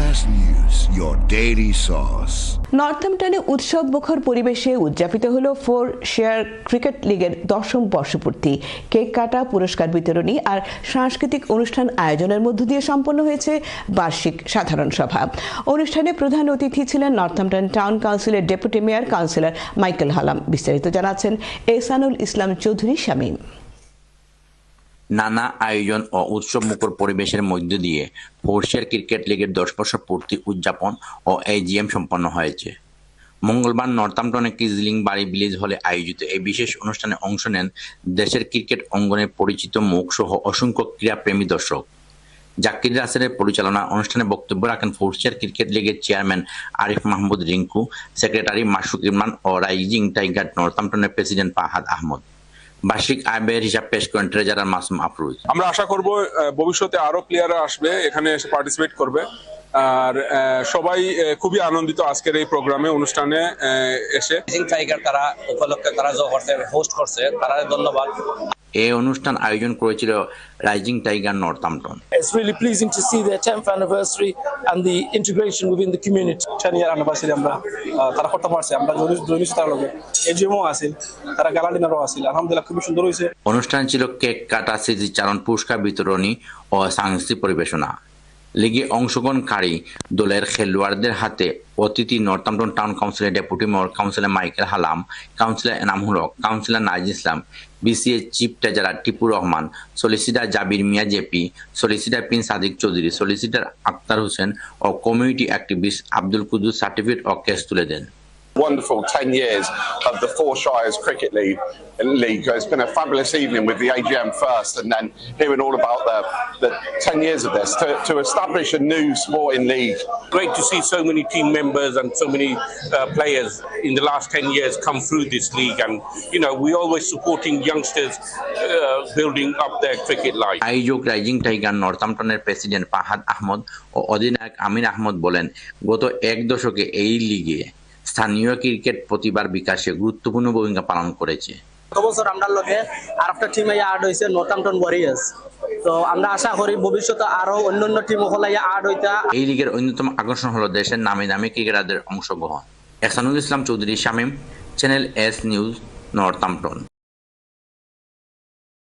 S News, your daily source. নর্থহ্যাম্পটনে উৎসব মুখর পরিবেশে উদযাপিত হলো শেয়ার ক্রিকেট লিগের 10ম বর্ষপূর্তি। কেক কাটা, পুরস্কার বিতরণী আর সাংস্কৃতিক অনুষ্ঠান আয়োজনের মধ্য দিয়ে সম্পন্ন হয়েছে বার্ষিক সাধারণ সভা। অনুষ্ঠানে প্রধান অতিথি ছিলেন নর্থহ্যাম্পটন টাউন কাউন্সিলের deputy mayor councillor Michael Halam. বিস্তারিত জানাচ্ছেন এহসানুল ইসলাম চৌধুরী শামীম। নানা আয়োজন ও উৎসব মুখর পরিবেশের মধ্য দিয়ে শেয়ার ক্রিকেট লিগের 10 বছর পূর্তি উদযাপন ও এজিএম সম্পন্ন হয়েছে। মঙ্গলবার নর্থহ্যাম্পটনের কিজলিং বাড়ি ভিলেজ হলে আয়োজিত এই বিশেষ অনুষ্ঠানে অংশ নেন দেশের ক্রিকেট অঙ্গনের পরিচিত মুখ সহ অসংখ্য ক্রীড়াপ্রেমী দর্শক। জাকির রাসেলের পরিচালনা অনুষ্ঠানে বক্তব্য রাখেন শেয়ার ক্রিকেট লিগের চেয়ারম্যান আরিফ মাহমুদ রিঙ্কু, সেক্রেটারি মাসুক ইরমান ও রাইজিং টাইগার নর্থহ্যাম্পটনের প্রেসিডেন্ট ফাহাদ আহমদ। বার্ষিক আয় ব্যয়ের হিসাব পেশ করেন ট্রেজারার মাসুম আফরোজ। আমরা আশা করব ভবিষ্যতে আরো প্লেয়াররা আসবে, এখানে এসে পার্টিসিপেট করবে। আর সবাই খুবই আনন্দিত আজকের এই প্রোগ্রামে অনুষ্ঠানে এসে। টাইগার তারা উপলক্ষে তারা হোস্ট করছে, তারা ধন্যবাদ। এই অনুষ্ঠান আয়োজন করেছিল rising tiger Northampton. It's really pleasing to see their 10th anniversary and the integration within the community. 10-year anniversary আমরা তারা করতে পারছে, আমরা জড়িত তার লগে এজিএমও আছিল, তারা গালা ডিনারও আছিল। আলহামদুলিল্লাহ খুবই সুন্দর হয়েছে। অনুষ্ঠান ছিল কেক কাটা, স্মৃতিচারণ, পুরস্কার বিতরণী ও সাংস্কৃতিক পরিবেশনা। লিগে অংশগ্রহণকারী দলের খেলোয়াড়দের হাতে অতিথি নর্থহ্যাম্পটন টাউন কাউন্সিলের deputy mayor councillor Michael Hallam, councillor Enamul Haq, councillor Nazir Islam, BCA chief treasurer Tipur Rahman, solicitor Jabir Mia JP, solicitor Prince Sadiq Chowdhury, solicitor Akhtar Hossain ও community activist Abdul Quddus certificate ও কেস তুলে দেন। Wonderful 10 years of the Four Shires Cricket League. It's been a fabulous evening with the AGM first, and then hearing all about the 10 years of this to establish a new sporting league. Great to see so many team members and so many players in the last 10 years come through this league, and we always supporting youngsters building up their cricket life. আয়োজক rising tiger নর্থহ্যাম্পটনের president Fahad Ahmad ও অধিনায়ক আমির আহমদ বলেন, গত এক দশকে এই লিগে স্থানীয় ক্রিকেট প্রতিভার বিকাশে গুরুত্বপূর্ণ ভূমিকা পালন করেছে। গত বছর আমরা লগে আর একটা টিম অ্যাড হয়েছে নর্থহ্যাম্পটন ওয়ারিয়ার্স। তো আমরা আশা করি ভবিষ্যতে আরো অন্যান্য টিম হলাইয়া অ্যাড হইতা। এই লিগের অন্যতম আকর্ষণ হলো দেশের নামী দামি ক্রিকেটারদের অংশগ্রহণ। Ehsanul Islam Chowdhury Shamim, channel S news, Northampton.